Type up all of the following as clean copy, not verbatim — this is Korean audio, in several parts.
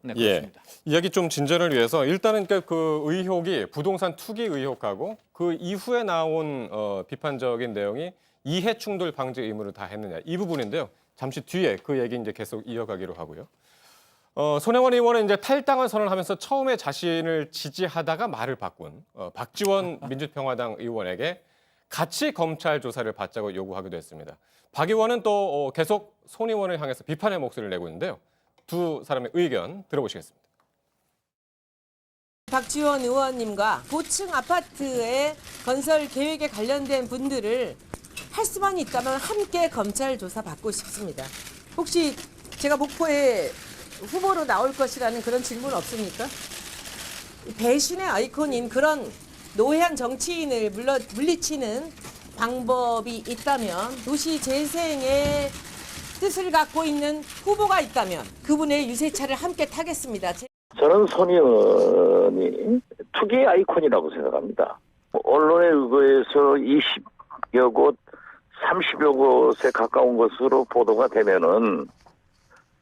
네, 예, 그렇습니다. 이야기 좀 진전을 위해서 일단은 그 의혹이 부동산 투기 의혹하고 그 이후에 나온 비판적인 내용이 이해 충돌 방지 의무를 다했느냐 이 부분인데요. 잠시 뒤에 그 얘기 이제 계속 이어가기로 하고요. 손혜원 의원은 이제 탈당을 선언하면서 처음에 자신을 지지하다가 말을 바꾼 박지원 민주평화당 의원에게 같이 검찰 조사를 받자고 요구하기도 했습니다. 박 의원은 또 계속 손 의원을 향해서 비판의 목소리를 내고 있는데요. 두 사람의 의견 들어보시겠습니다. 박지원 의원님과 고층 아파트의 건설 계획에 관련된 분들을 할 수만 있다면 함께 검찰 조사 받고 싶습니다. 혹시 제가 목포에 후보로 나올 것이라는 그런 질문 없습니까? 배신의 아이콘인 그런 노회한 정치인을 물리치는 방법이 있다면 도시 재생의 뜻을 갖고 있는 후보가 있다면 그분의 유세차를 함께 타겠습니다. 저는 손 의원이 투기의 아이콘이라고 생각합니다. 언론에 의거해서 20여 곳, 30여 곳에 가까운 것으로 보도가 되면은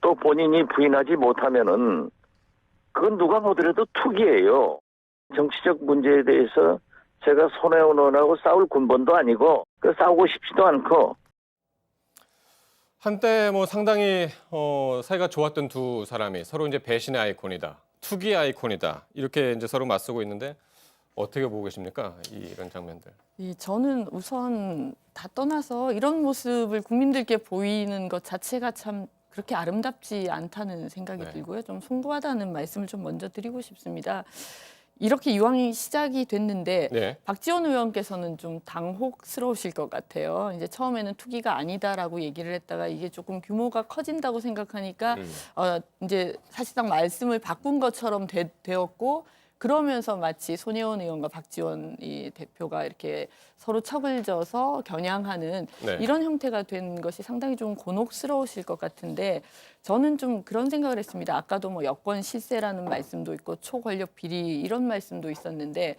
또 본인이 부인하지 못하면은 그건 누가 보더라도 투기예요. 정치적 문제에 대해서 제가 손 의원하고 싸울 군번도 아니고 싸우고 싶지도 않고 한때 뭐 상당히 사이가 좋았던 두 사람이 서로 이제 배신의 아이콘이다, 투기 아이콘이다 이렇게 이제 서로 맞서고 있는데 어떻게 보고 계십니까? 이런 장면들. 저는 우선 다 떠나서 이런 모습을 국민들께 보이는 것 자체가 참 그렇게 아름답지 않다는 생각이 네. 들고요. 좀 송구하다는 말씀을 좀 먼저 드리고 싶습니다. 이렇게 이왕이 시작이 됐는데 네. 박지원 의원께서는 좀 당혹스러우실 것 같아요. 이제 처음에는 투기가 아니다라고 얘기를 했다가 이게 조금 규모가 커진다고 생각하니까 이제 사실상 말씀을 바꾼 것처럼 되었고 그러면서 마치 손혜원 의원과 박지원 이 대표가 이렇게 서로 척을 져서 겨냥하는 네. 이런 형태가 된 것이 상당히 좀 곤혹스러우실 것 같은데 저는 좀 그런 생각을 했습니다. 아까도 뭐 여권 실세라는 말씀도 있고 초권력 비리 이런 말씀도 있었는데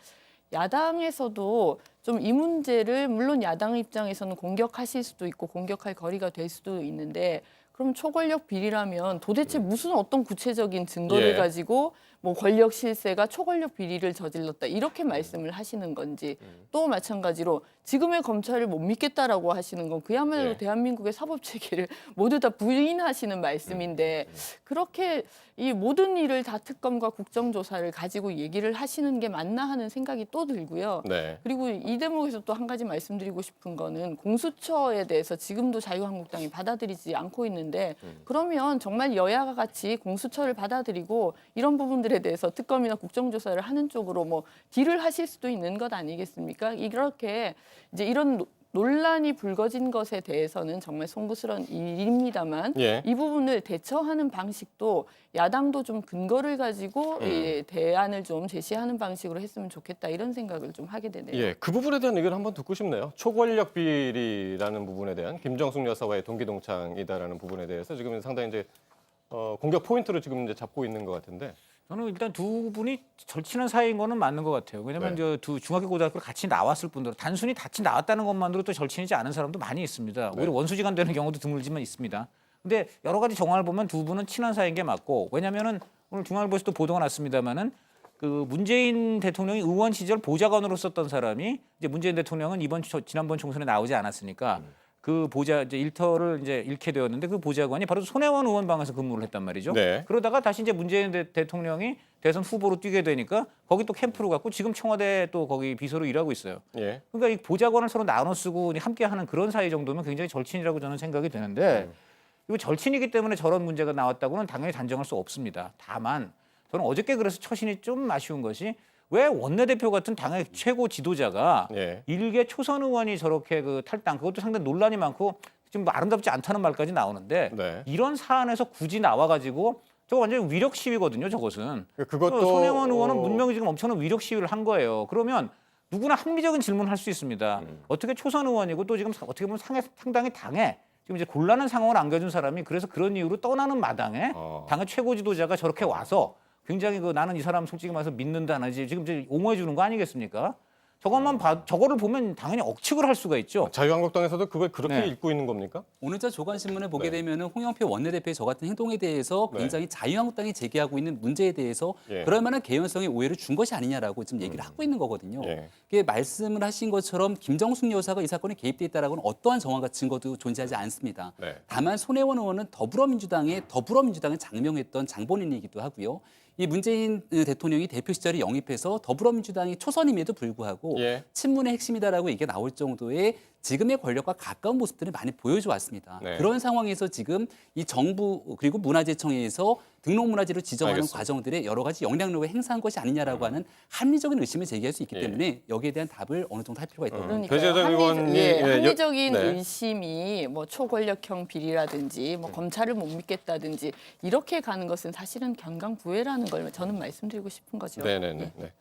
야당에서도 좀 이 문제를 물론 야당 입장에서는 공격하실 수도 있고 공격할 거리가 될 수도 있는데 그럼 초권력 비리라면 도대체 무슨 어떤 구체적인 증거를 예. 가지고 뭐 권력 실세가 초권력 비리를 저질렀다 이렇게 말씀을 하시는 건지 또 마찬가지로 지금의 검찰을 못 믿겠다라고 하시는 건 그야말로 예. 대한민국의 사법 체계를 모두 다 부인하시는 말씀인데 그렇게 이 모든 일을 다 특검과 국정조사를 가지고 얘기를 하시는 게 맞나 하는 생각이 또 들고요. 네. 그리고 이 대목에서 또 한 가지 말씀드리고 싶은 거는 공수처에 대해서 지금도 자유한국당이 받아들이지 않고 있는데 그러면 정말 여야가 같이 공수처를 받아들이고 이런 부분들에 대해서 특검이나 국정조사를 하는 쪽으로 뭐 딜을 하실 수도 있는 것 아니겠습니까? 이렇게 이제 이런 논란이 불거진 것에 대해서는 정말 송구스러운 일입니다만 예. 이 부분을 대처하는 방식도 야당도 좀 근거를 가지고 이 대안을 좀 제시하는 방식으로 했으면 좋겠다 이런 생각을 좀 하게 되네요. 예, 그 부분에 대한 의견 한번 듣고 싶네요. 초권력 비리라는 부분에 대한 김정숙 여사와의 동기동창이다라는 부분에 대해서 지금 상당히 이제 공격 포인트로 지금 이제 잡고 있는 것 같은데. 저는 일단 두 분이 절친한 사이인 거는 맞는 것 같아요. 왜냐하면 네. 저 두 중학교 고등학교를 같이 나왔을 뿐더러 단순히 같이 나왔다는 것만으로 또 절친이지 않은 사람도 많이 있습니다. 오히려 원수지간 되는 경우도 드물지만 있습니다. 근데 여러 가지 정황을 보면 두 분은 친한 사이인 게 맞고 왜냐하면은 오늘 중앙일보에서도 보도가 났습니다마는 그 문재인 대통령이 의원 시절 보좌관으로 썼던 사람이 이제 문재인 대통령은 지난번 총선에 나오지 않았으니까 그 이제 일터를 이제 잃게 되었는데 그 보좌관이 바로 손혜원 의원 방에서 근무를 했단 말이죠. 네. 그러다가 다시 이제 문재인 대통령이 대선 후보로 뛰게 되니까 거기 또 캠프로 갔고 지금 청와대 또 거기 비서로 일하고 있어요. 예. 그러니까 이 보좌관을 서로 나눠 쓰고 함께하는 그런 사이 정도면 굉장히 절친이라고 저는 생각이 되는데 이거 절친이기 때문에 저런 문제가 나왔다고는 당연히 단정할 수 없습니다. 다만 저는 어저께 그래서 처신이 좀 아쉬운 것이 왜 원내대표 같은 당의 최고 지도자가 예. 일개 초선 의원이 저렇게 그 탈당 그것도 상당히 논란이 많고 지금 뭐 아름답지 않다는 말까지 나오는데 네. 이런 사안에서 굳이 나와가지고 저거 완전히 위력 시위거든요. 저것은. 그것도 손혜원 의원은 분명히 지금 엄청난 위력 시위를 한 거예요. 그러면 누구나 합리적인 질문을 할 수 있습니다. 어떻게 초선 의원이고 또 지금 어떻게 보면 상당히 당에 지금 이제 곤란한 상황을 안겨준 사람이 그래서 그런 이유로 떠나는 마당에 당의 최고 지도자가 저렇게 와서 굉장히 나는 이 사람 솔직히 말해서 믿는다 하지 지금 이제 옹호해 주는 거 아니겠습니까? 저거를 보면 당연히 억측을 할 수가 있죠. 자유한국당에서도 그걸 그렇게 네. 읽고 있는 겁니까? 오늘 저 조간신문을 보게 네. 되면은 홍영표 원내대표의 저 같은 행동에 대해서 네. 굉장히 자유한국당이 제기하고 있는 문제에 대해서 예. 그럴 만한 개연성의 오해를 준 것이 아니냐라고 지금 얘기를 하고 있는 거거든요. 예. 이게 말씀을 하신 것처럼 김정숙 여사가 이 사건에 개입돼 있다라고는 어떠한 정황과 증거도 존재하지 않습니다. 네. 다만 손혜원 의원은 더불어민주당의 장명했던 장본인이기도 하고요. 이 문재인 대통령이 대표 시절에 영입해서 더불어민주당이 초선임에도 불구하고 예. 친문의 핵심이다라고 얘기가 나올 정도의 지금의 권력과 가까운 모습들을 많이 보여줘 왔습니다. 네. 그런 상황에서 지금 이 정부 그리고 문화재청에서 등록문화재로 지정하는 알겠습니다. 과정들의 여러 가지 영향력을 행사한 것이 아니냐라고 하는 합리적인 의심을 제기할 수 있기 예. 때문에 여기에 대한 답을 어느 정도 할 필요가 있다. 그러니까요. 배재정 의원이 합리적인 네. 의심이 뭐 초권력형 비리라든지 뭐 검찰을 못 믿겠다든지 이렇게 가는 것은 사실은 견강부회라는 걸 저는 말씀드리고 싶은 거죠. 네네네. 네.